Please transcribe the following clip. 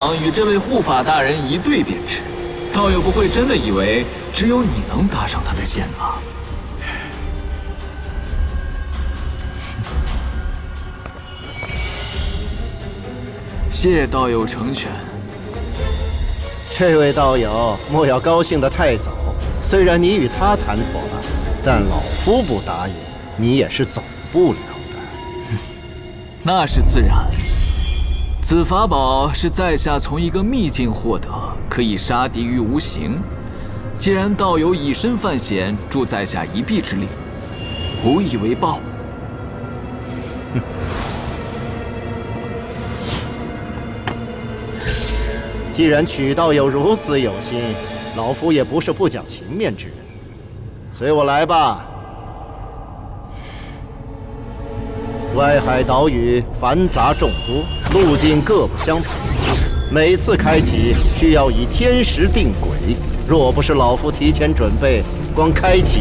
与这位护法大人一对便知，道友不会真的以为只有你能搭上他的线吧？谢道友成全。这位道友莫要高兴得太早，虽然你与他谈妥了，但老夫不答应，你也是走不了的。那是自然。此法宝是在下从一个秘境获得，可以杀敌于无形。既然道友以身犯险，助在下一臂之力，无以为报。既然曲道友如此有心，老夫也不是不讲情面之人。随我来吧。外海岛屿繁杂众多，路径各不相同，每次开启需要以天时定轨。若不是老夫提前准备，光开启